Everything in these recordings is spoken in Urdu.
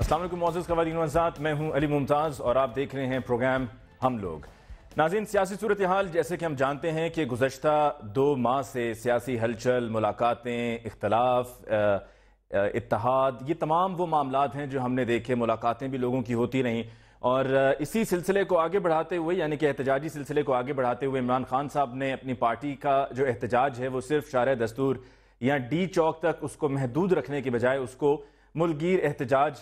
السلام علیکم معزز خواتین و حضرات، میں ہوں علی ممتاز اور آپ دیکھ رہے ہیں پروگرام ہم لوگ۔ ناظرین، سیاسی صورتحال جیسے کہ ہم جانتے ہیں کہ گزشتہ 2 ماہ سے سیاسی ہلچل، ملاقاتیں، اختلاف، اتحاد، یہ تمام وہ معاملات ہیں جو ہم نے دیکھے۔ ملاقاتیں بھی لوگوں کی ہوتی رہیں اور اسی سلسلے کو آگے بڑھاتے ہوئے، یعنی کہ احتجاجی سلسلے کو آگے بڑھاتے ہوئے عمران خان صاحب نے اپنی پارٹی کا جو احتجاج ہے وہ صرف شارع دستور یا ڈی چوک تک اس کو محدود رکھنے کے بجائے اس کو ملک گیر احتجاج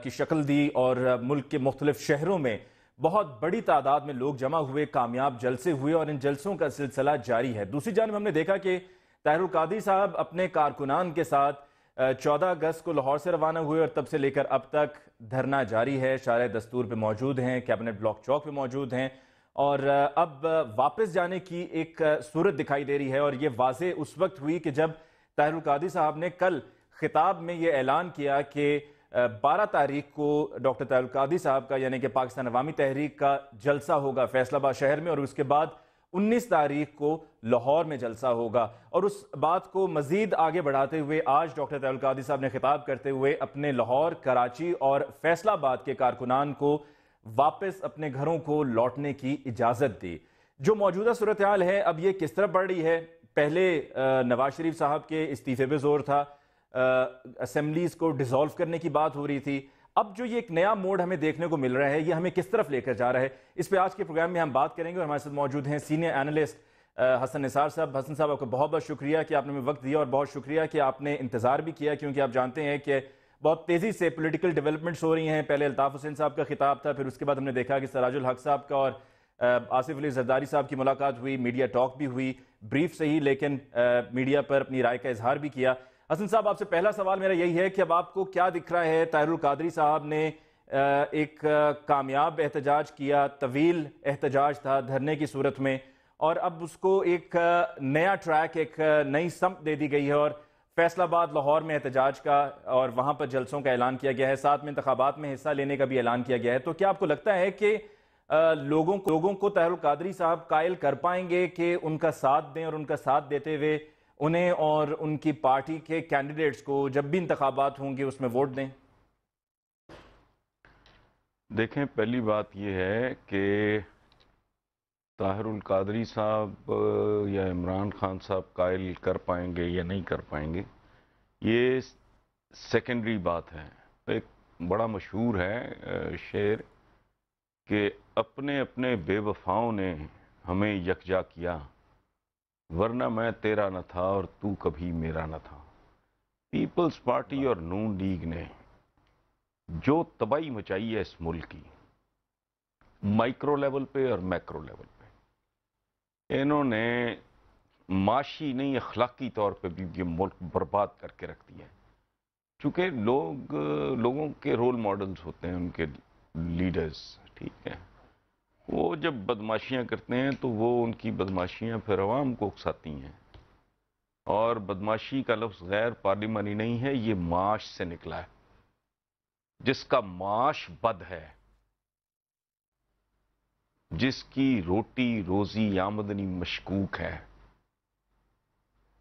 کی شکل دی اور ملک کے مختلف شہروں میں بہت بڑی تعداد میں لوگ جمع ہوئے، کامیاب جلسے ہوئے اور ان جلسوں کا سلسلہ جاری ہے۔ دوسری جانب ہم نے دیکھا کہ طاہر القادری صاحب اپنے کارکنان کے ساتھ 14 اگست کو لاہور سے روانہ ہوئے اور تب سے لے کر اب تک دھرنا جاری ہے، شارع دستور پہ موجود ہیں، کیبنٹ بلاک چوک پہ موجود ہیں اور اب واپس جانے کی ایک صورت دکھائی دے رہی ہے۔ اور یہ واضح اس وقت ہوئی کہ جب طاہر القادری صاحب نے کل خطاب میں یہ اعلان کیا کہ 12 تاریخ کو ڈاکٹر طاہر القادری صاحب کا یعنی کہ پاکستان عوامی تحریک کا جلسہ ہوگا فیصل آباد شہر میں، اور اس کے بعد 19 تاریخ کو لاہور میں جلسہ ہوگا۔ اور اس بات کو مزید آگے بڑھاتے ہوئے آج ڈاکٹر طاہر القادری صاحب نے خطاب کرتے ہوئے اپنے لاہور، کراچی اور فیصل آباد کے کارکنان کو واپس اپنے گھروں کو لوٹنے کی اجازت دی۔ جو موجودہ صورتحال ہے اب یہ کس طرح بڑھ رہی ہے؟ پہلے نواز شریف صاحب کے استعفے پہ زور تھا، اسمبلیز کو ڈیزالو کرنے کی بات ہو رہی تھی، اب جو یہ ایک نیا موڑ ہمیں دیکھنے کو مل رہا ہے یہ ہمیں کس طرف لے کر جا رہا ہے؟ اس پہ آج کے پروگرام میں ہم بات کریں گے اور ہمارے ساتھ موجود ہیں سینئر اینالسٹ حسن نثار صاحب۔ حسن صاحب، آپ کو بہت بہت شکریہ کہ آپ نے ہمیں وقت دیا اور بہت شکریہ کہ آپ نے انتظار بھی کیا، کیونکہ آپ جانتے ہیں کہ بہت تیزی سے پولیٹیکل ڈیولپمنٹس ہو رہی ہیں۔ پہلے الطاف حسین صاحب کا خطاب تھا، پھر اس کے بعد ہم نے دیکھا کہ سراج الحق صاحب کا اور آصف علی زرداری صاحب کی ملاقات ہوئی، میڈیا ٹاک بھی ہوئی، بریف سے ہی لیکن میڈیا پر اپنی رائے کا اظہار بھی کیا۔ حسن صاحب، آپ سے پہلا سوال میرا یہی ہے کہ اب آپ کو کیا دکھ رہا ہے؟ طاہر القادری صاحب نے ایک کامیاب احتجاج کیا، طویل احتجاج تھا دھرنے کی صورت میں، اور اب اس کو ایک نیا ٹریک، ایک نئی سمت دے دی گئی ہے اور فیصل آباد، لاہور میں احتجاج کا اور وہاں پر جلسوں کا اعلان کیا گیا ہے، ساتھ میں انتخابات میں حصہ لینے کا بھی اعلان کیا گیا ہے۔ تو کیا آپ کو لگتا ہے کہ لوگوں کو طاہر القادری صاحب قائل کر پائیں گے کہ ان کا ساتھ دیں اور ان کا ساتھ دیتے ہوئے انہیں اور ان کی پارٹی کے کینڈیڈیٹس کو جب بھی انتخابات ہوں گے اس میں ووٹ دیں؟ دیکھیں، پہلی بات یہ ہے کہ طاہر القادری صاحب یا عمران خان صاحب قائل کر پائیں گے یا نہیں کر پائیں گے، یہ سیکنڈری بات ہے۔ ایک بڑا مشہور ہے شعر کہ اپنے اپنے بے وفاؤں نے ہمیں یکجا کیا، ورنہ میں تیرا نہ تھا اور تو کبھی میرا نہ تھا۔ پیپلز پارٹی اور نون لیگ نے جو تباہی مچائی ہے اس ملک کی، مائکرو لیول پہ اور میکرو لیول پہ، انہوں نے معاشی نہیں اخلاقی طور پہ بھی یہ ملک برباد کر کے رکھ دیا ہے۔ چونکہ لوگوں کے رول ماڈلز ہوتے ہیں، ان کے لیڈرز، ٹھیک ہے، وہ جب بدماشیاں کرتے ہیں تو وہ ان کی بدماشیاں پھر عوام کو اکساتی ہیں، اور بدماشی کا لفظ غیر پارلیمانی نہیں ہے، یہ معاش سے نکلا ہے۔ جس کا معاش بد ہے، جس کی روٹی روزی آمدنی مشکوک ہے،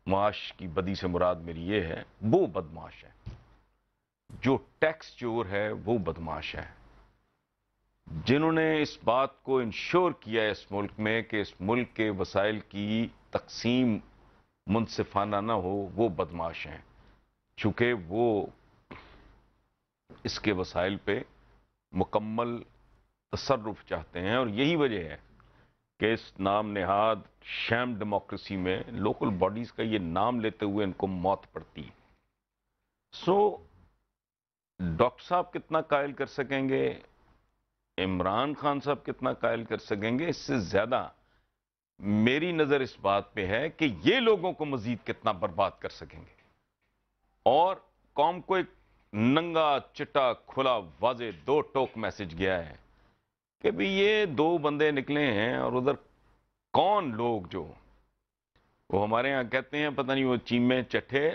معاش کی بدی سے مراد میری یہ ہے، وہ بدماش ہے۔ جو ٹیکس چور ہے وہ بدماش ہے۔ جنہوں نے اس بات کو انشور کیا ہے اس ملک میں کہ اس ملک کے وسائل کی تقسیم منصفانہ نہ ہو، وہ بدماش ہیں، چونکہ وہ اس کے وسائل پہ مکمل تصرف چاہتے ہیں۔ اور یہی وجہ ہے کہ اس نام نہاد شیم ڈیموکریسی میں لوکل باڈیز کا یہ نام لیتے ہوئے ان کو موت پڑتی ہے۔ ڈاکٹر صاحب کتنا قائل کر سکیں گے، عمران خان صاحب کتنا قائل کر سکیں گے، اس سے زیادہ میری نظر اس بات پہ ہے کہ یہ لوگوں کو مزید کتنا برباد کر سکیں گے، اور قوم کو ایک ننگا چٹا کھلا واضح 2 ٹوک میسج گیا ہے کہ بھی یہ 2 بندے نکلے ہیں، اور ادھر کون لوگ جو وہ ہمارے ہاں کہتے ہیں پتہ نہیں وہ چیمے چٹھے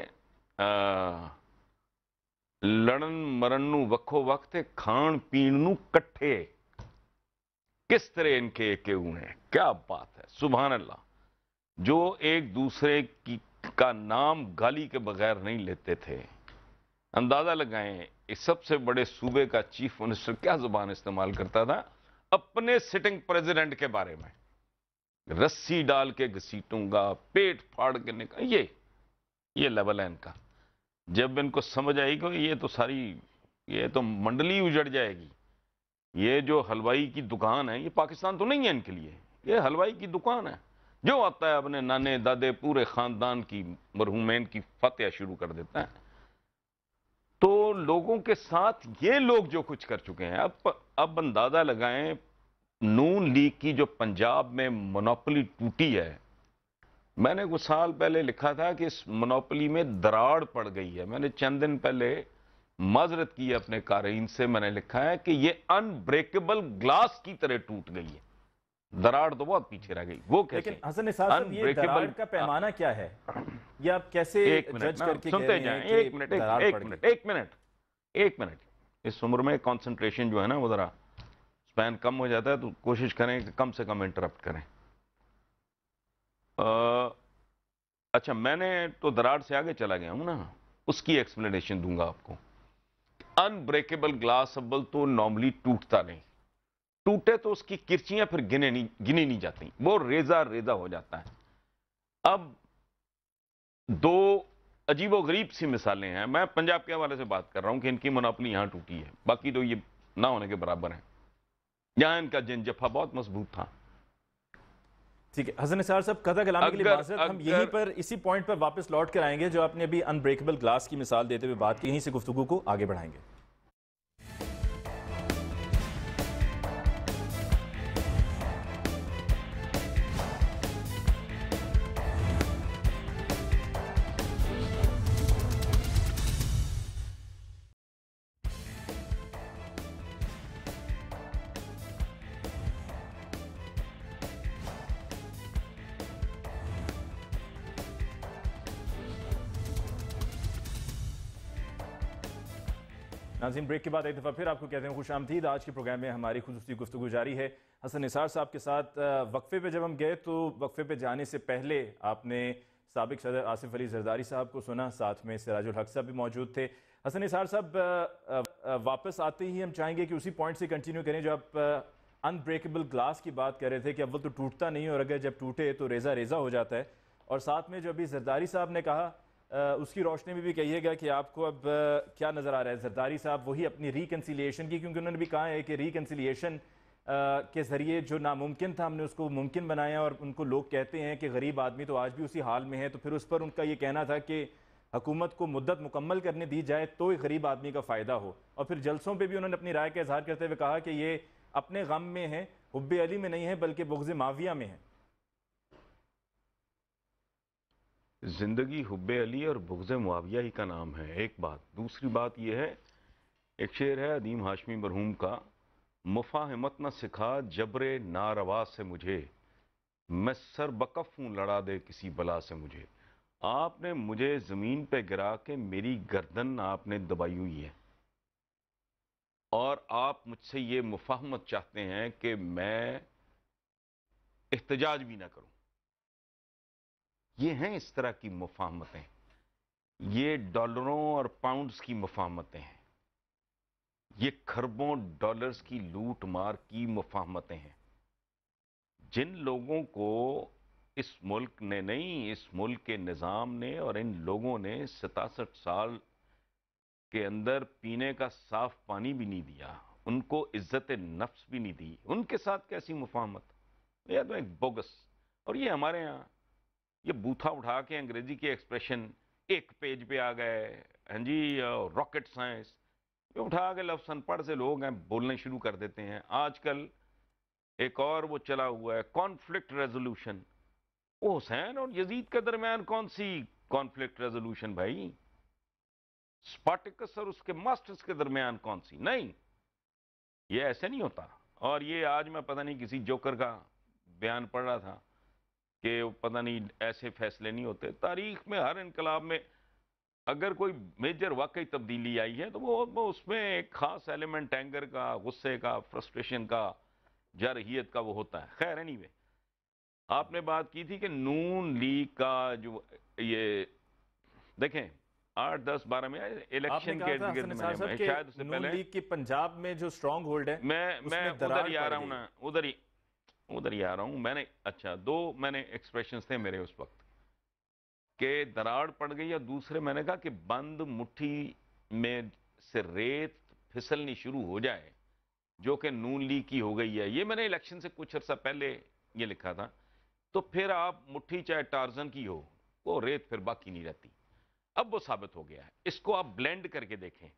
لڑن مرن نو وکھو وقت کھان پین نو کٹھے، کس طرح ان کے ایک ہیں، کیا بات ہے، سبحان اللہ، جو ایک دوسرے کا نام گالی کے بغیر نہیں لیتے تھے، اندازہ لگائیں اس سب سے بڑے صوبے کا چیف منسٹر کیا زبان استعمال کرتا تھا اپنے سٹنگ پریزیڈنٹ کے بارے میں، رسی ڈال کے گھسیٹوں گا، پیٹ پھاڑ کے نکال، یہ لیول ہے ان کا۔ جب ان کو سمجھ آئی کہ یہ تو منڈلی اجڑ جائے گی، یہ جو حلوائی کی دکان ہے یہ پاکستان تو نہیں ہے ان کے لیے، یہ حلوائی کی دکان ہے، جو آتا ہے اپنے نانے دادے پورے خاندان کی مرحومین کی فاتحہ شروع کر دیتا ہے۔ تو لوگوں کے ساتھ یہ لوگ جو کچھ کر چکے ہیں، اب اندازہ لگائیں نون لیگ کی جو پنجاب میں مونوپلی ٹوٹی ہے، میں نے کچھ سال پہلے لکھا تھا کہ اس مونوپلی میں دراڑ پڑ گئی ہے، میں نے چند دن پہلے معذرت کی ہے اپنے قارئین سے، میں نے لکھا ہے کہ یہ ان بریکیبل گلاس کی طرح ٹوٹ گئی ہے، دراڑ تو بہت پیچھے رہ گئی، وہ کیسے؟ لیکن حسن نثار صاحب یہ دراڑ کا پیمانہ کیا ہے؟ یہ آپ کیسے جج کر کے کہہ رہے ہیں کہ دراڑ پڑ گئی؟ ایک منٹ، اس عمر میں کنسنٹریشن جو ہے نا وہ ذرا سپین کم ہو جاتا ہے، تو کوشش کریں کہ کم سے کم انٹرپٹ کریں۔ اچھا، میں نے تو دراڑ سے آگے چلا گیا ہوں نا، اس کی ایکسپلینیشن دوں گا آپ کو۔ ان بریکیبل گلاس اول تو نارملی ٹوٹتا نہیں، ٹوٹے تو اس کی کرچیاں پھر گنی نہیں جاتی، وہ ریزہ ریزہ ہو جاتا ہے۔ اب دو عجیب و غریب سی مثالیں ہیں، میں پنجاب کے حوالے سے بات کر رہا ہوں کہ ان کی منوپلی یہاں ٹوٹی ہے، باقی تو یہ نہ ہونے کے برابر ہیں، یہاں ان کا جنجفہ بہت مضبوط تھا۔ ٹھیک ہے حسن نثار صاحب، قطع کلامی کے لیے معذرت، ہم یہیں پر اسی پوائنٹ پر واپس لوٹ کر آئیں گے جو آپ نے ابھی ان بریکیبل گلاس کی مثال دیتے ہوئے بات کی، یہیں سے گفتگو کو آگے بڑھائیں گے۔ ناظرین، بریک کے بعد ایک دفعہ پھر آپ کو کہتے ہیں خوش آمدید۔ آج کے پروگرام میں ہماری خصوصی گفتگو جاری ہے حسن نثار صاحب کے ساتھ۔ وقفے پہ جب ہم گئے تو وقفے پہ جانے سے پہلے آپ نے سابق صدر آصف علی زرداری صاحب کو سنا، ساتھ میں سراج الحق صاحب بھی موجود تھے۔ حسن نثار صاحب، واپس آتے ہی ہم چاہیں گے کہ اسی پوائنٹ سے کنٹینیو کریں جو آپ ان بریکیبل گلاس کی بات کر رہے تھے کہ اول تو ٹوٹتا نہیں اور اگر جب ٹوٹے تو ریزہ ریزہ ہو جاتا ہے، اور ساتھ میں جو ابھی زرداری صاحب نے کہا اس کی روشنی میں بھی کہیے گا کہ آپ کو اب کیا نظر آ رہا ہے۔ زرداری صاحب وہی اپنی ریکنسیلیشن کی، کیونکہ انہوں نے بھی کہا ہے کہ ریکنسیلیشن کے ذریعے جو ناممکن تھا ہم نے اس کو ممکن بنایا، اور ان کو لوگ کہتے ہیں کہ غریب آدمی تو آج بھی اسی حال میں ہے، تو پھر اس پر ان کا یہ کہنا تھا کہ حکومت کو مدت مکمل کرنے دی جائے تو ایک غریب آدمی کا فائدہ ہو۔ اور پھر جلسوں پہ بھی انہوں نے اپنی رائے کا اظہار کرتے ہوئے کہا کہ یہ اپنے غم میں ہیں، حب علی میں نہیں ہے بلکہ بغض معاویہ میں ہے۔ زندگی حب علی اور بغض معاویہ ہی کا نام ہے، ایک بات۔ دوسری بات یہ ہے، ایک شعر ہے ادیم ہاشمی مرحوم کا، مفاہمت نہ سکھا جبر ناروا سے مجھے، میں سر بکف ہوں لڑا دے کسی بلا سے مجھے۔ آپ نے مجھے زمین پہ گرا کے میری گردن آپ نے دبائی ہوئی ہے، اور آپ مجھ سے یہ مفاہمت چاہتے ہیں کہ میں احتجاج بھی نہ کروں۔ یہ ہیں اس طرح کی مفاہمتیں، یہ ڈالروں اور پاؤنڈز کی مفاہمتیں ہیں، یہ کھربوں ڈالرز کی لوٹ مار کی مفاہمتیں ہیں۔ جن لوگوں کو اس ملک نے نہیں، اس ملک کے نظام نے اور ان لوگوں نے 67 سال کے اندر پینے کا صاف پانی بھی نہیں دیا، ان کو عزت نفس بھی نہیں دی، ان کے ساتھ کیسی مفاہمت؟ یہ تو ایک بوگس۔ اور یہ ہمارے ہاں یہ بوتھا اٹھا کے انگریزی کے ایکسپریشن ایک پیج پہ آ گئے، ہاں جی، راکٹ سائنس، یہ اٹھا کے لفظ ان پڑھ سے لوگ ہیں بولنے شروع کر دیتے ہیں۔ آج کل ایک اور وہ چلا ہوا ہے کانفلکٹ ریزولوشن۔ وہ حسین اور یزید کے درمیان کون سی کانفلکٹ ریزولوشن بھائی؟ سپارٹیکس اور اس کے ماسٹرز کے درمیان کون سی؟ نہیں، یہ ایسے نہیں ہوتا۔ اور یہ آج میں پتہ نہیں کسی جوکر کا بیان پڑھ رہا تھا کہ پتہ نہیں ایسے فیصلے نہیں ہوتے۔ تاریخ میں ہر انقلاب میں اگر کوئی میجر واقعی تبدیلی آئی ہے تو وہ اس میں ایک خاص ایلیمنٹ اینگر کا، غصے کا، فرسٹریشن کا، جارحیت کا وہ ہوتا ہے۔ خیر anyway، آپ نے بات کی تھی کہ نون لیگ کا جو یہ دیکھیں 8, 10, 12 میں آپ نے الیکشن کہا کے تھا ارد حسن گرد نثار صاحب کہ شاید اس سے نون پہلے لیگ کی پنجاب میں جو سٹرانگ ہولڈ ہے میں اس میں ادھر دراڑ ہی آ پڑ رہا ہوں گئی. نا، ادھر ہی آ رہا ہوں. میں نے اچھا 2 میں نے ایکسپریشنز تھے میرے اس وقت کہ دراڑ پڑ گئی، اور دوسرے میں نے کہا کہ بند مٹھی میں سے ریت پھسلنی شروع ہو جائے جو کہ نون لیگ کی ہو گئی ہے. یہ میں نے الیکشن سے کچھ عرصہ پہلے یہ لکھا تھا. تو پھر آپ مٹھی چاہے ٹارزن کی ہو، وہ ریت پھر باقی نہیں رہتی. اب وہ ثابت ہو گیا ہے. اس کو آپ بلینڈ کر کے دیکھیں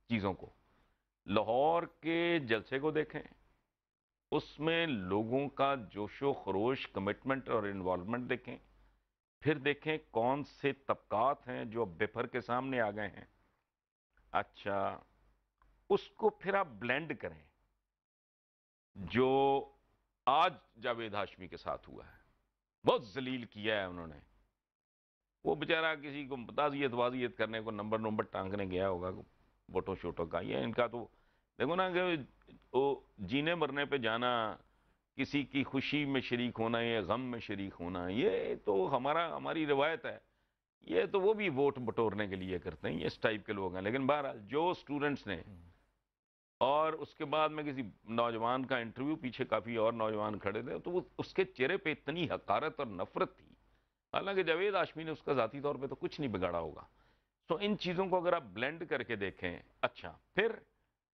چیزوں کو. لاہور کے جلسے کو دیکھیں، اس میں لوگوں کا جوش و خروش، کمٹمنٹ اور انوالومنٹ دیکھیں. پھر دیکھیں کون سے طبقات ہیں جو بفر کے سامنے آ گئے ہیں. اچھا اس کو پھر آپ بلینڈ کریں جو آج جاوید ہاشمی کے ساتھ ہوا ہے. بہت ذلیل کیا ہے انہوں نے. وہ بیچارہ کسی کو تعزیت وازیت کرنے کو نمبر ٹانگنے گیا ہوگا ووٹوں شوٹوں کا. یہ ان کا تو دیکھو نا کہ وہ جینے مرنے پہ جانا، کسی کی خوشی میں شریک ہونا یا غم میں شریک ہونا، یہ تو ہماری روایت ہے. یہ تو وہ بھی ووٹ بٹورنے کے لیے کرتے ہیں، یہ اس ٹائپ کے لوگ ہیں. لیکن بہرحال جو سٹوڈنٹس نے، اور اس کے بعد میں کسی نوجوان کا انٹرویو، پیچھے کافی اور نوجوان کھڑے تھے، تو وہ اس کے چہرے پہ اتنی حقارت اور نفرت تھی. حالانکہ جاوید ہاشمی نے اس کا ذاتی طور پہ تو کچھ نہیں بگاڑا ہوگا. تو ان چیزوں کو اگر آپ بلینڈ کر کے دیکھیں. اچھا پھر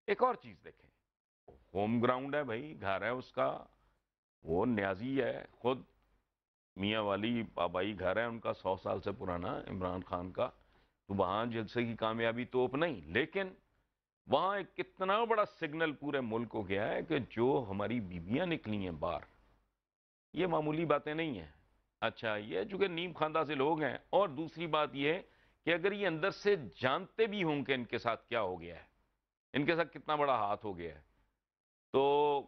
ایک اور چیز دیکھیں، ہوم گراؤنڈ ہے بھائی، گھر ہے اس کا، وہ نیازی ہے خود. میاں والی آبائی گھر ہے ان کا 100 سال سے پرانا، عمران خان کا. تو وہاں جلسے کی کامیابی توپ نہیں، لیکن وہاں ایک کتنا بڑا سگنل پورے ملک کو گیا ہے کہ جو ہماری بیویاں نکلی ہیں باہر، یہ معمولی باتیں نہیں ہیں. اچھا یہ چونکہ نیم خواندہ سے لوگ ہیں، اور دوسری بات یہ ہے کہ اگر یہ اندر سے جانتے بھی ہوں کہ ان کے ساتھ کیا ہو گیا ہے، ان کے ساتھ کتنا بڑا ہاتھ ہو گیا ہے، تو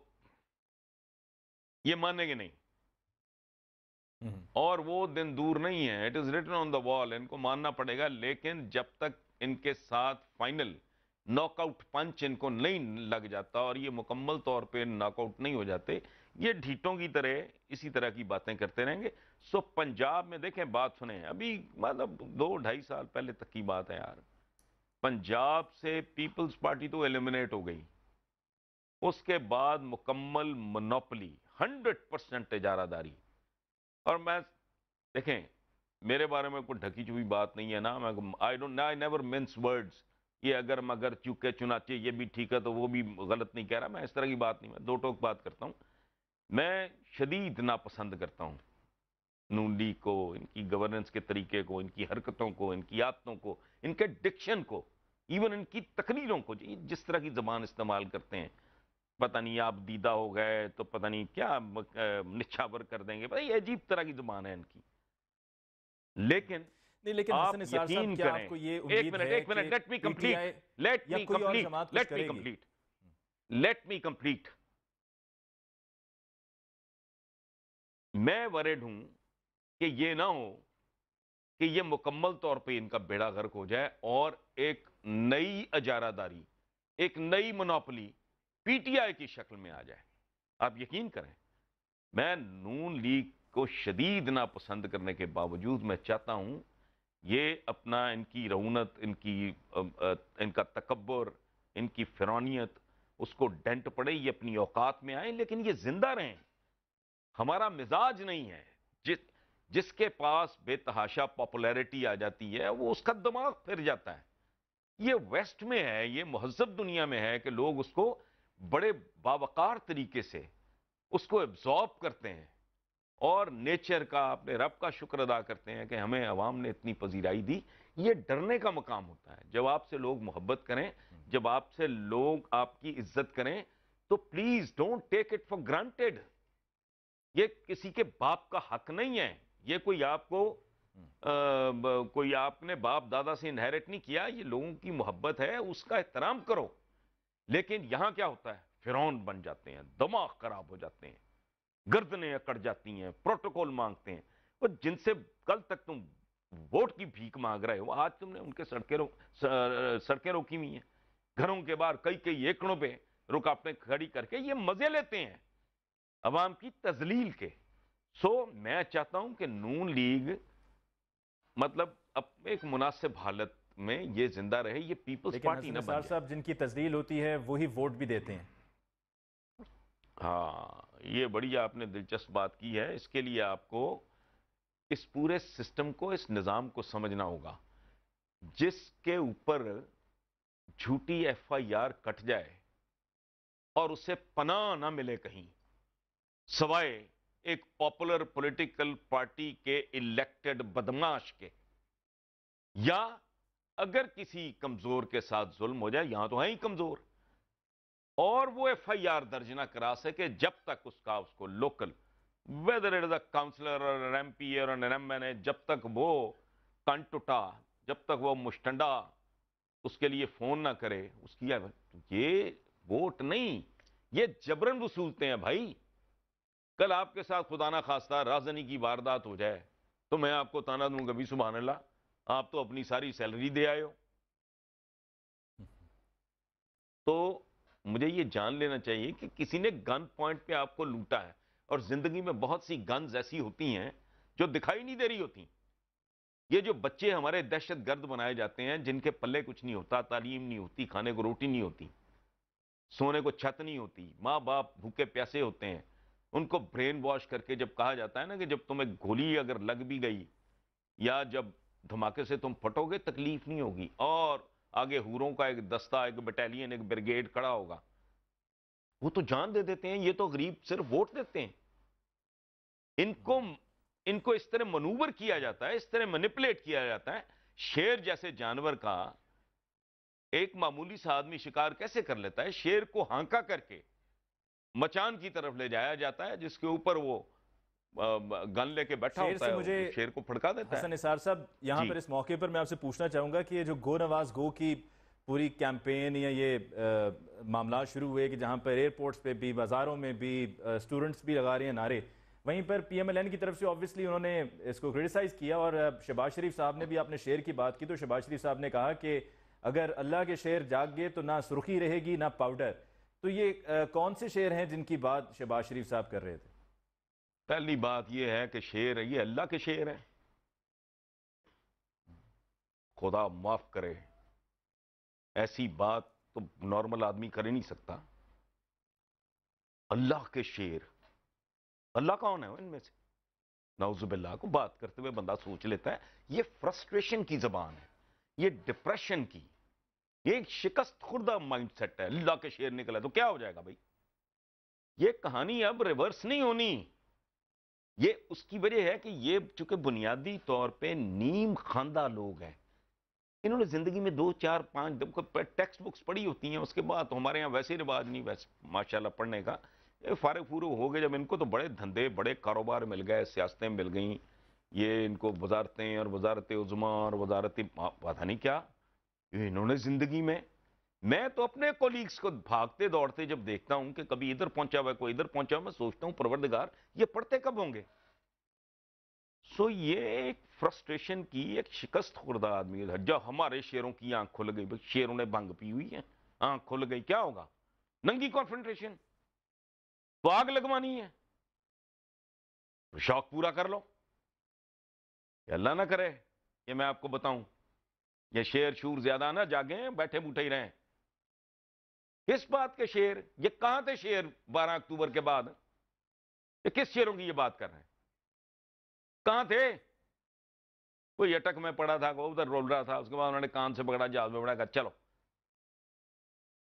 یہ مانیں گے نہیں. اور وہ دن دور نہیں ہے. اٹ از ریٹن آن دا وال. ان کو ماننا پڑے گا. لیکن جب تک ان کے ساتھ فائنل ناک آؤٹ پنچ ان کو نہیں لگ جاتا اور یہ مکمل طور پہ ناک آؤٹ نہیں ہو جاتے، یہ ڈھیٹوں کی طرح اسی طرح کی باتیں کرتے رہیں گے. سو پنجاب میں دیکھیں، بات سنیں، ابھی مطلب 2-2.5 سال پہلے تک کی بات ہے یار. پنجاب سے پیپلز پارٹی تو ایلیمنیٹ ہو گئی. اس کے بعد مکمل منوپلی، 100% تجارہ داری. اور میں دیکھیں میرے بارے میں کوئی ڈھکی چھپی بات نہیں ہے نا. I never mince words. یہ اگر مگر چونکہ چنانچہ یہ بھی ٹھیک ہے تو وہ بھی غلط نہیں کہہ رہا. میں اس طرح کی بات نہیں، میں دو ٹوک بات کرتا ہوں. میں شدید ناپسند کرتا ہوں نون لیگ کو، ان کی گورننس کے طریقے کو، ان کی حرکتوں کو، ان کی عادتوں کو، ان کے ڈکشن کو، ایون ان کی تقریروں کو. جس طرح کی زبان استعمال کرتے ہیں، پتہ نہیں آپ دیدہ ہو گئے تو پتہ نہیں کیا نچھاور کر دیں گے. بھائی یہ عجیب طرح کی زبان ہے ان کی. لیکن نہیں، لیکن آپ حسن نثار صاحب یقین کیا کریں، آپ کو یہ ایک امید ہے منٹ کہ let me P T I یا کوئی اور جماعت کچھ کرے گی؟ Let me complete. میں ورڈ ہوں کہ یہ نہ ہو کہ یہ مکمل طور پہ ان کا بیڑا غرق ہو جائے اور ایک نئی اجارہ داری، ایک نئی منوپلی پی ٹی آئی کی شکل میں آ جائے. آپ یقین کریں، میں نون لیگ کو شدید ناپسند کرنے کے باوجود میں چاہتا ہوں یہ اپنا، ان کی رعونت، ان کا تکبر، ان کی فرعونیت، اس کو ڈنٹ پڑے، یہ اپنی اوقات میں آئیں، لیکن یہ زندہ رہیں. ہمارا مزاج نہیں ہے. جس کے پاس بے تحاشا پاپولیرٹی آ جاتی ہے وہ اس کا دماغ پھر جاتا ہے. یہ ویسٹ میں ہے، یہ مہذب دنیا میں ہے کہ لوگ اس کو بڑے باوقار طریقے سے اس کو ایبزارب کرتے ہیں اور نیچر کا، اپنے رب کا شکر ادا کرتے ہیں کہ ہمیں عوام نے اتنی پذیرائی دی. یہ ڈرنے کا مقام ہوتا ہے. جب آپ سے لوگ محبت کریں، جب آپ سے لوگ آپ کی عزت کریں، تو please don't take it for granted. یہ کسی کے باپ کا حق نہیں ہے. یہ کوئی آپ کو کوئی آپ نے باپ دادا سے انہیرٹ نہیں کیا. یہ لوگوں کی محبت ہے، اس کا احترام کرو. لیکن یہاں کیا ہوتا ہے؟ فرعون بن جاتے ہیں، دماغ خراب ہو جاتے ہیں، گردنیں اکڑ جاتی ہیں، پروٹوکول مانگتے ہیں. اور جن سے کل تک تم ووٹ کی بھیک مانگ رہے ہو، آج تم نے ان کے سڑکیں روکی ہوئی ہیں، گھروں کے باہر کئی ایکڑوں پہ رکاوٹیں کھڑی کر کے یہ مزے لیتے ہیں عوام کی تذلیل کے. سو میں چاہتا ہوں کہ نون لیگ مطلب اب ایک مناسب حالت میں یہ زندہ رہے. یہ پیپلز لیکن پارٹی حسن نہ نثار بن جائے. صاحب جن کی تجلیل ہوتی ہے وہی ووٹ بھی دیتے ہیں. ہاں یہ بڑی آپ نے دلچسپ بات کی ہے. اس کے لیے آپ کو اس پورے سسٹم کو, اس نظام کو سمجھنا ہوگا. جس کے اوپر جھوٹی ایف آئی آر کٹ جائے اور اسے پناہ نہ ملے کہیں سوائے ایک پاپولر پولیٹیکل پارٹی کے الیکٹڈ بدماش کے, یا اگر کسی کمزور کے ساتھ ظلم ہو جائے, یہاں تو ہیں ہی کمزور, اور وہ ایف آئی آر درج نہ کرا سکے جب تک اس کو local whether it is a counsellor اور این ایم پی اور این ایم این اے, جب تک وہ کنٹوٹا, جب تک وہ مشٹنڈا اس کے لیے فون نہ کرے, اس کی یہ ووٹ نہیں, یہ جبرن وصولتے ہیں بھائی. کل آپ کے ساتھ خدا نہ خواستہ رازنی کی واردات ہو جائے تو میں آپ کو تانا دوں گا بھی سبحان اللہ, آپ تو اپنی ساری سیلری دے آئے ہو. تو مجھے یہ جان لینا چاہیے کہ کسی نے گن پوائنٹ پہ آپ کو لوٹا ہے, اور زندگی میں بہت سی گنز ایسی ہوتی ہیں جو دکھائی نہیں دے رہی ہوتی. یہ جو بچے ہمارے دہشت گرد بنائے جاتے ہیں, جن کے پلے کچھ نہیں ہوتا, تعلیم نہیں ہوتی, کھانے کو روٹی نہیں ہوتی, سونے کو چھت نہیں ہوتی, ماں باپ بھوکے پیاسے ہوتے ہیں, ان کو برین واش کر کے جب کہا جاتا ہے نا کہ جب تمہیں گولی اگر لگ بھی گئی یا جب دھماکے سے تم پھٹو گے تکلیف نہیں ہوگی, اور آگے ہوروں کا ایک دستہ, ایک بٹالین, ایک بریگیڈ کھڑا ہوگا, وہ تو جان دے دیتے ہیں. یہ تو غریب صرف ووٹ دیتے ہیں. ان کو اس طرح منوور کیا جاتا ہے, اس طرح مینپولیٹ کیا جاتا ہے. شیر جیسے جانور کا ایک معمولی سا آدمی شکار کیسے کر لیتا ہے؟ شیر کو ہانکا کر کے مچان کی طرف لے جایا جاتا ہے, جس کے اوپر وہ گن لے کے بیٹھا ہوتا ہے, مجھے شیر کو پھڑکا دیتا ہے. حسن نثار صاحب یہاں پر اس موقع پر میں آپ سے پوچھنا چاہوں گا کہ یہ جو گو نواز گو کی پوری کیمپین یا یہ معاملات شروع ہوئے کہ جہاں پر ایئرپورٹس پہ بھی, بازاروں میں بھی اسٹوڈنٹس بھی لگا رہے ہیں نعرے, وہیں پر پی ایم ایل این کی طرف سے آبویسلی انہوں نے اس کو کرٹیسائز کیا, اور شہباز شریف صاحب نے بھی اپنے شیر کی بات کی, تو شہباز شریف صاحب نے کہا کہ اگر اللہ کے شیر جاگ گئے تو نہ سرخی رہے گی نہ پاؤڈر. تو یہ کون سے شیر ہیں جن کی بات شہباز شریف صاحب کر رہے تھے؟ پہلی بات یہ ہے کہ شیر یہ اللہ کے شیر ہیں, خدا معاف کرے, ایسی بات تو نارمل آدمی کر ہی نہیں سکتا. اللہ کے شیر, اللہ کون ہے ان میں سے؟ نعوذ باللہ. کو بات کرتے ہوئے بندہ سوچ لیتا ہے یہ فرسٹریشن کی زبان ہے, یہ ڈپریشن کی, یہ ایک شکست خوردہ مائنڈ سیٹ ہے. اللہ کے شیر نکلا تو کیا ہو جائے گا بھائی؟ یہ کہانی اب ریورس نہیں ہونی. یہ اس کی وجہ ہے کہ یہ چونکہ بنیادی طور پہ نیم خواندہ لوگ ہیں, انہوں نے زندگی میں 2 4 5 ٹیکسٹ بکس پڑھی ہوتی ہیں, اس کے بعد تو ہمارے یہاں ویسے رواج نہیں ویسے ماشاءاللہ پڑھنے کا. فارغ فورغ ہو گئے جب ان کو تو بڑے دھندے, بڑے کاروبار مل گئے, سیاستیں مل گئیں, یہ ان کو وزارتیں اور وزارت عظمیٰ اور وزارت پتہ نہیں کیا انہوں نے زندگی میں تو اپنے کولیگز کو بھاگتے دوڑتے جب دیکھتا ہوں کہ کبھی ادھر پہنچا ہوا ہے کوئی ادھر پہنچا ہوا, میں سوچتا ہوں پروردگار یہ پڑھتے کب ہوں گے؟ یہ ایک فرسٹریشن کی ایک شکست خوردہ آدمی ہے. جب ہمارے شیروں کی آنکھ کھل گئی, شیروں نے بھنگ پی ہوئی ہے, آنکھ کھل گئی, کیا ہوگا؟ ننگی کانفرنٹریشن, تو آگ لگوانی ہے, شوق پورا کر لو. کہ اللہ نہ کرے کہ میں آپ کو بتاؤں یہ شیر شور زیادہ نہ جاگیں, بیٹھے بوٹھے ہی رہیں. کس بات کے شیر؟ یہ کہاں تھے شیر 12 اکتوبر کے بعد؟ یہ کس شیروں کی یہ بات کر رہے ہیں؟ کہاں تھے؟ کوئی اٹک میں پڑا تھا, وہ ادھر رول رہا تھا, اس کے بعد انہوں نے کان سے پکڑا, جہاز میں بڑھا, کہا چلو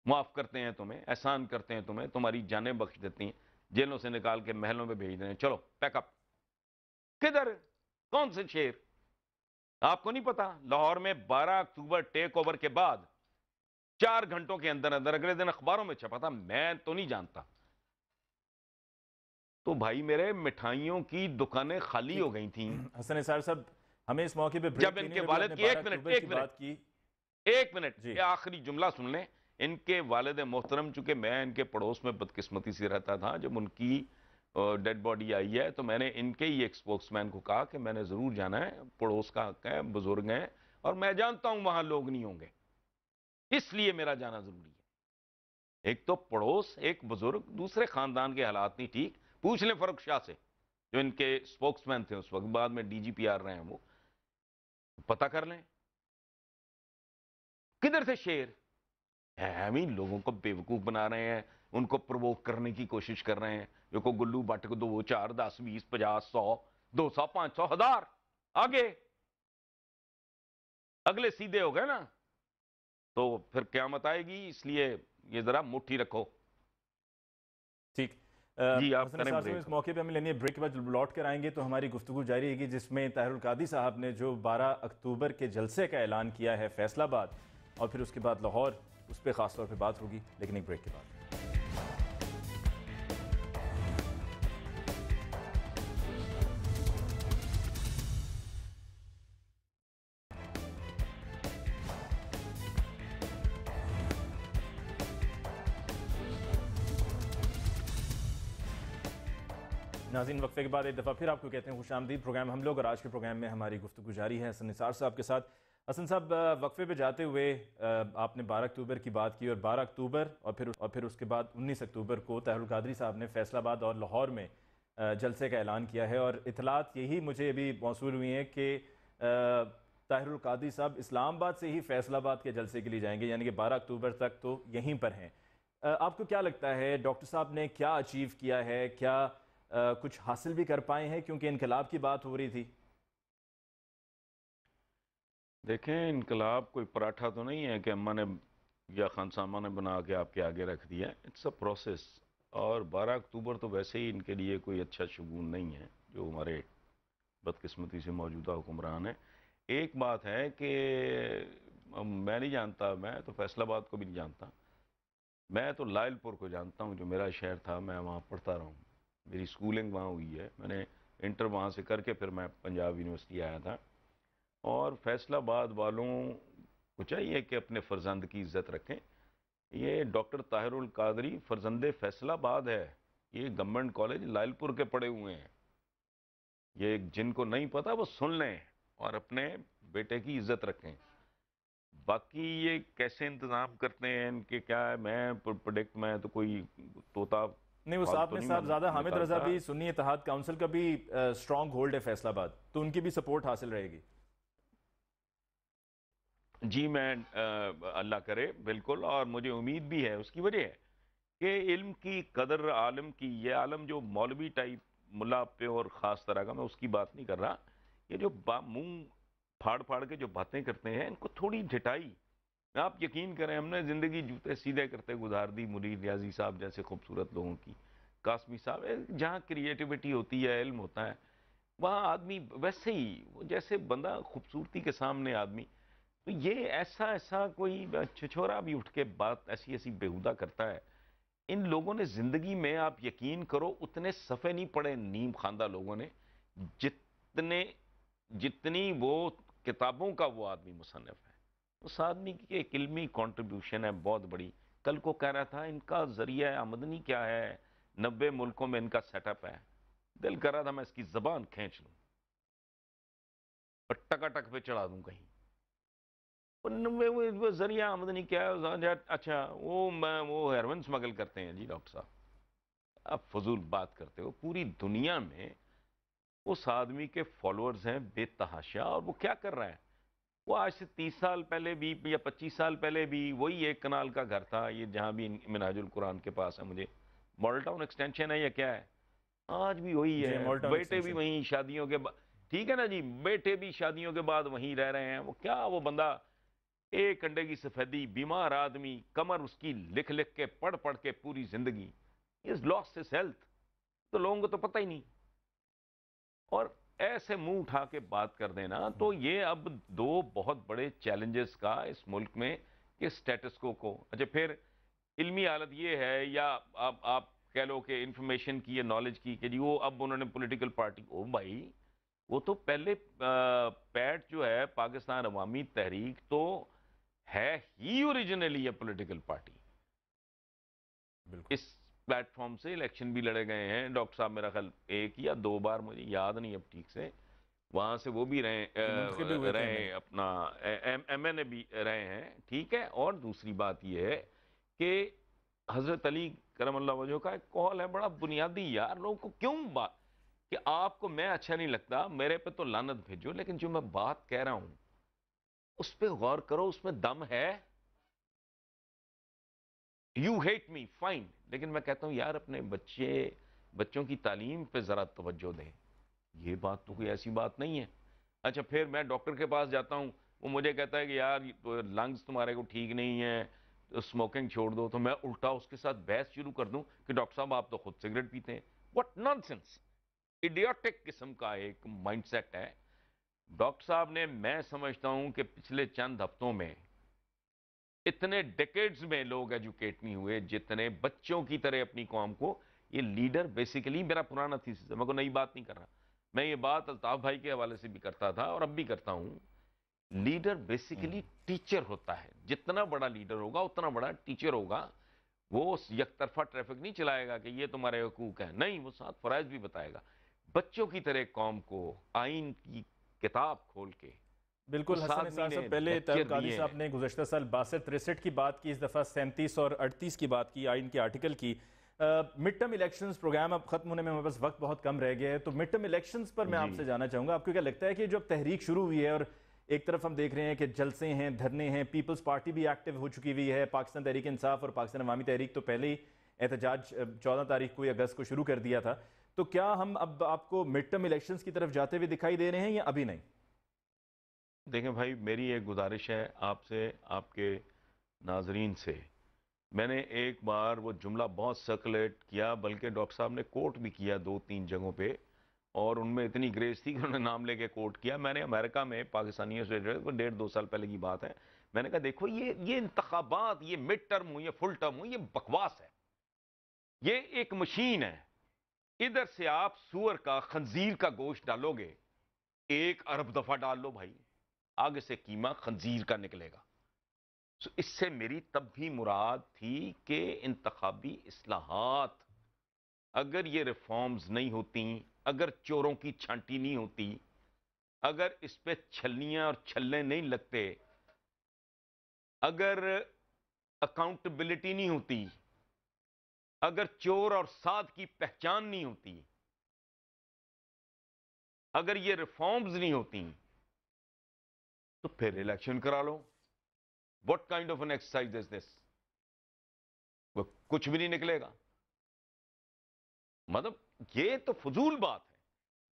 معاف کرتے ہیں تمہیں, احسان کرتے ہیں تمہیں, تمہاری جانیں بخش دیتی ہیں, جیلوں سے نکال کے محلوں میں بھیج دیں, چلو پیک اپ. کدھر؟ کون سے شیر؟ آپ کو نہیں پتا لاہور میں 12 اکتوبر ٹیک اوور کے بعد 4 گھنٹوں کے اندر اندر اگلے دن اخباروں میں چھپا تھا, میں تو نہیں جانتا. تو بھائی میرے مٹھائیوں کی دکانیں خالی ہو گئی تھیں. حسن نثار صاحب ہمیں اس موقع پہ جب ان کے والد کی ایک منٹ یہ آخری جملہ سن لیں. ان کے والد محترم, چونکہ میں ان کے پڑوس میں بدقسمتی سے رہتا تھا, جب ان کی ڈیڈ باڈی آئی ہے تو میں نے ان کے ہی ایک سپوکس مین کو کہا کہ میں نے ضرور جانا ہے, پڑوس کا حق ہے, بزرگ ہیں, اور میں جانتا ہوں وہاں لوگ نہیں ہوں گے, اس لیے میرا جانا ضروری ہے. ایک تو پڑوس, ایک بزرگ, دوسرے خاندان کے حالات نہیں ٹھیک. پوچھ لیں فاروق شاہ سے جو ان کے سپوکس مین تھے اس وقت, بعد میں ڈی جی پی آر رہے ہیں, وہ پتہ کر لیں. کدھر سے شیر ہے؟ ہم ہی لوگوں کو بیوقوف بنا رہے ہیں، ان کو پرووک کرنے کی کوشش کر رہے ہیں. جو کو گلو بٹ کو 2 4 10 20 50 100 200 500 1000 آگے اگلے سیدھے ہو گئے نا تو پھر قیامت آئے گی. اس لیے یہ ذرا مٹھی رکھو. ٹھیک. جی آپ حسن کریں نثار صاحب، بریک. اس موقع پہ ہمیں لینی ہے بریک کے بعد لوٹ کر آئیں گے تو ہماری گفتگو جاری رہے گی، جس میں طاہر القادری صاحب نے جو 12 اکتوبر کے جلسے کا اعلان کیا ہے فیصل آباد، اور پھر اس کے بعد لاہور، اس پہ خاص طور پہ بات ہوگی، لیکن ایک بریک کے بعد. ناظرین، وقفے کے بعد ایک دفعہ پھر آپ کو کہتے ہیں خوش آمدید. پروگرام ہم لوگ، اور آج کے پروگرام میں ہماری گفتگو جاری ہے حسن نثار صاحب کے ساتھ. حسن صاحب، وقفے پہ جاتے ہوئے آپ نے 12 اکتوبر کی بات کی، اور 12 اکتوبر اور پھر اس کے بعد 19 اکتوبر کو طاہر القادری صاحب نے فیصل آباد اور لاہور میں جلسے کا اعلان کیا ہے، اور اطلاعات یہی مجھے ابھی موصول ہوئی ہیں کہ طاہر القادری صاحب اسلام آباد سے ہی فیصل آباد کے جلسے کے لیے جائیں گے، یعنی کہ 12 اکتوبر تک تو یہیں پر ہیں. آپ کو کیا لگتا ہے ڈاکٹر صاحب نے کیا اچیو کیا ہے؟ کیا کچھ حاصل بھی کر پائے ہیں، کیونکہ انقلاب کی بات ہو رہی تھی؟ دیکھیں، انقلاب کوئی پراٹھا تو نہیں ہے کہ اماں نے یا خان سامہ نے بنا کے آپ کے آگے رکھ دیا. It's a process. اور 12 اکتوبر تو ویسے ہی ان کے لیے کوئی اچھا شگون نہیں ہے جو ہمارے بدقسمتی سے موجودہ حکمران ہیں. ایک بات ہے کہ میں نہیں جانتا، میں تو فیصل آباد کو بھی نہیں جانتا، میں تو لائل پور کو جانتا ہوں جو میرا شہر تھا. میں وہاں پڑھتا رہا ہوں، میری سکولنگ وہاں ہوئی ہے، میں نے انٹر وہاں سے کر کے پھر میں پنجاب یونیورسٹی آیا تھا. اور فیصل آباد والوں کو چاہیے کہ اپنے فرزند کی عزت رکھیں. یہ ڈاکٹر طاہر القادری فرزند فیصل آباد ہے. یہ گورنمنٹ کالج لائل پور کے پڑھے ہوئے ہیں. یہ جن کو نہیں پتا وہ سن لیں اور اپنے بیٹے کی عزت رکھیں. باقی یہ کیسے انتظام کرتے ہیں ان کے کیا ہے، میں پروڈکٹ میں تو کوئی طوطا نہیں، وہ فالتو نہیں صاحب زیادہ حامد رضا نکالتا. بھی سنی اتحاد کونسل کا بھی اسٹرانگ ہولڈ ہے فیصل آباد، تو ان کی بھی سپورٹ حاصل رہے گی. جی میں اللہ کرے بالکل، اور مجھے امید بھی ہے. اس کی وجہ ہے کہ علم کی قدر عالم کی، یہ عالم جو مولوی ٹائپ ملا پہ اور خاص طرح کا، میں اس کی بات نہیں کر رہا. یہ جو منہ پھاڑ پھاڑ کے جو باتیں کرتے ہیں ان کو تھوڑی ڈھٹائی. آپ یقین کریں، ہم نے زندگی جوتے سیدھے کرتے گزار دی. منیر ریاضی صاحب جیسے خوبصورت لوگوں کی، قاسمی صاحب. جہاں کریٹیوٹی ہوتی ہے، علم ہوتا ہے، وہاں آدمی ویسے ہی جیسے بندہ خوبصورتی کے سامنے آدمی. تو یہ ایسا کوئی چھچورا بھی اٹھ کے بات ایسی ایسی بیہودہ کرتا ہے. ان لوگوں نے زندگی میں، آپ یقین کرو، اتنے صفحے نہیں پڑھے نیم خواندہ لوگوں نے جتنی وہ کتابوں کا وہ آدمی مصنف ہے. اس آدمی کی ایک علمی کنٹریبیوشن ہے بہت بڑی. کل کو کہہ رہا تھا ان کا ذریعہ آمدنی کیا ہے، 90 ملکوں میں ان کا سیٹ اپ ہے. دل کر رہا تھا میں اس کی زبان کھینچ لوں اور ٹکا ٹک پہ چڑھا دوں کہیں. وہ ذریعہ آمدنی کیا ہے؟ اچھا وہ ہیروئن سمگل کرتے ہیں. جی ڈاکٹر صاحب، آپ فضول بات کرتے ہو. پوری دنیا میں اس آدمی کے فالوورز ہیں بے تحاشا، اور وہ کیا کر رہا ہے؟ وہ آج سے 30 سال پہلے بھی یا 25 سال پہلے بھی وہی ایک کنال کا گھر تھا، یہ جہاں بھی منہاج القرآن کے پاس ہے. مجھے ماڈل ٹاؤن ایکسٹینشن ہے یا کیا ہے؟ آج بھی وہی جی، ہے. مال ٹاؤن بیٹے بھی ایکسٹینشن. وہیں شادیوں کے بعد، ٹھیک ہے نا جی، بیٹے بھی شادیوں کے بعد وہیں رہ رہے ہیں. وہ کیا، وہ بندہ ایک انڈے کی سفیدی، بیمار آدمی، کمر اس کی لکھ لکھ کے پڑھ پڑھ کے پوری زندگی. He has lost his health. تو لوگوں کو تو پتہ ہی نہیں. اور ایسے منہ اٹھا کے بات کر دینا، تو یہ اب دو بہت بڑے چیلنجز کا اس ملک میں کہ سٹیٹس کو. اچھا پھر علمی حالت یہ ہے، یا آپ کہہ لو کہ انفارمیشن کی یا نالج کی، کہ جی وہ اب انہوں نے پولیٹیکل پارٹی. او بھائی، وہ تو پہلے پیٹ جو ہے پاکستان عوامی تحریک تو ہے ہی اوریجنلی اے پولیٹیکل پارٹی. بالکل. اس پلیٹ فارم سے الیکشن بھی لڑے گئے ہیں ڈاکٹر صاحب، میرا خیال 1 یا 2 بار، مجھے یاد نہیں اب ٹھیک سے. وہاں سے وہ بھی منتخب بھی ہوئے تھے رہے اپنا ایم این اے بھی رہے ہیں. ٹھیک ہے. اور دوسری بات یہ ہے کہ حضرت علی کرم اللہ وجہہ کا ایک قول ہے بڑا بنیادی. یار لوگوں کو کیوں بات کہ آپ کو میں اچھا نہیں لگتا، میرے پہ تو لعنت بھیجو، لیکن جو میں بات کہہ رہا ہوں اس پہ غور کرو، اس میں دم ہے. یو ہیٹ می فائن، لیکن میں کہتا ہوں یار اپنے بچوں کی تعلیم پہ ذرا توجہ دیں. یہ بات تو کوئی ایسی بات نہیں ہے. اچھا پھر میں ڈاکٹر کے پاس جاتا ہوں، وہ مجھے کہتا ہے کہ یار لنگز تمہارے کو ٹھیک نہیں ہے، اسموکنگ چھوڑ دو، تو میں الٹا اس کے ساتھ بحث شروع کر دوں کہ ڈاکٹر صاحب آپ تو خود سگریٹ پیتے ہیں. واٹ نان سینس، ایڈیوٹک قسم کا ایک مائنڈ سیٹ ہے. ڈاکٹر صاحب نے، میں سمجھتا ہوں کہ پچھلے چند ہفتوں میں اتنے ڈیکیڈز میں لوگ ایجوکیٹ نہیں ہوئے جتنے بچوں کی طرح اپنی قوم کو. یہ لیڈر بیسیکلی میرا پرانا تھیسس ہے، میں کوئی نئی بات نہیں کر رہا، میں یہ بات الطاف بھائی کے حوالے سے بھی کرتا تھا اور اب بھی کرتا ہوں. لیڈر بیسیکلی ٹیچر ہوتا ہے، جتنا بڑا لیڈر ہوگا اتنا بڑا ٹیچر ہوگا. وہ یک طرفہ ٹریفک نہیں چلائے گا کہ یہ تمہارے حقوق ہیں، نہیں، وہ ساتھ فرائض بھی بتائے گا. بچوں کی طرح قوم کو آئین کی کتاب کھول کے. بالکل حسن نثار صاحب، پہلے طاہر القادری صاحب نے گزشتہ سال 62-63 کی بات کی، اس دفعہ 37 اور 38 کی بات کی آئین کے آرٹیکل کی. مڈ ٹرم الیکشنز پروگرام اب ختم ہونے میں ہمارے پاس وقت بہت کم رہ گیا ہے، تو مڈ ٹرم الیکشنز پر میں آپ سے جاننا چاہوں گا، آپ کو کیا لگتا ہے کہ جو اب تحریک شروع ہوئی ہے اور ایک طرف ہم دیکھ رہے ہیں کہ جلسے ہیں، دھرنے ہیں، پیپلز پارٹی بھی ایکٹیو ہو چکی ہوئی ہے، پاکستان تحریک انصاف اور پاکستان عوامی تحریک تو پہلے ہی احتجاج 14 تاریخ کو اگست کو شروع کر دیا تھا، تو کیا ہم اب آپ کو مڈ ٹرم الیکشنز کی طرف جاتے ہوئے دکھائی دے رہے ہیں یا ابھی نہیں؟ دیکھیں بھائی، میری ایک گزارش ہے آپ سے، آپ کے ناظرین سے. میں نے ایک بار وہ جملہ بہت سرکولیٹ کیا، بلکہ ڈاکٹر صاحب نے کوٹ بھی کیا 2-3 جگہوں پہ، اور ان میں اتنی گریس تھی کہ انہوں نے نام لے کے کوٹ کیا. میں نے امریکہ میں پاکستانیوں سے 1.5-2 سال پہلے کی بات ہے، میں نے کہا دیکھو یہ انتخابات، یہ مڈ ٹرم ہو، یہ فل ٹرم ہو، یہ بکواس ہے. یہ ایک مشین ہے، ادھر سے آپ سور کا، خنزیر کا گوشت ڈالو گے، 1 ارب دفعہ ڈال لو بھائی، آگے سے قیمہ خنزیر کا نکلے گا. اس سے میری تب بھی مراد تھی کہ انتخابی اصلاحات، اگر یہ ریفارمز نہیں ہوتی، اگر چوروں کی چھانٹی نہیں ہوتی، اگر اس پہ چھلنیاں اور چھلے نہیں لگتے، اگر اکاؤنٹیبلٹی نہیں ہوتی، اگر چور اور سعد کی پہچان نہیں ہوتی، اگر یہ ریفارمز نہیں ہوتی، تو پھر الیکشن کرا لو. What kind of an exercise is this؟ وہ کچھ بھی نہیں نکلے گا. مطلب یہ تو فضول بات ہے.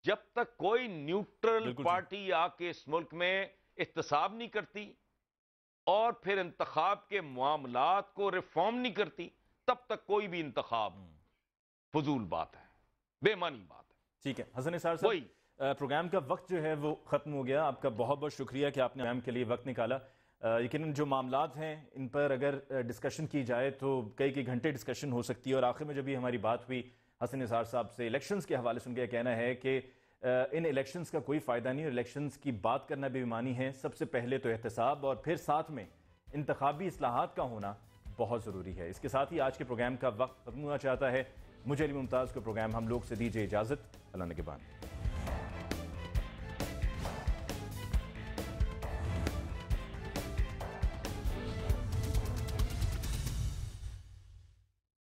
جب تک کوئی نیوٹرل پارٹی آ کے اس ملک میں احتساب نہیں کرتی اور پھر انتخاب کے معاملات کو ریفارم نہیں کرتی، تب تک کوئی بھی انتخاب فضول بات ہے، بے معنی بات ہے. ٹھیک ہے حسن نثار صاحب، پروگرام کا وقت جو ہے وہ ختم ہو گیا. آپ کا بہت بہت شکریہ کہ آپ نے پروگرام کے لیے وقت نکالا. یقیناً جو معاملات ہیں ان پر اگر ڈسکشن کی جائے تو کئی گھنٹے ڈسکشن ہو سکتی ہے، اور آخر میں جب بھی ہماری بات ہوئی حسن نثار صاحب سے الیکشنز کے حوالے سے، ان کا کہنا ہے کہ ان الیکشنز کا کوئی فائدہ نہیں، اور الیکشنز کی بات کرنا بے ایمانی ہے. سب سے پہلے تو احتساب اور پھر ساتھ میں انتخابی اصلاحات کا ہونا بہت ضروری ہے. اس کے ساتھ ہی آج کے پروگرام کا وقت ختم ہونا چاہتا ہے. مجھے علی ممتاز کو پروگرام ہم لوگ سے دیجیے اجازت. اللہ نگہبان.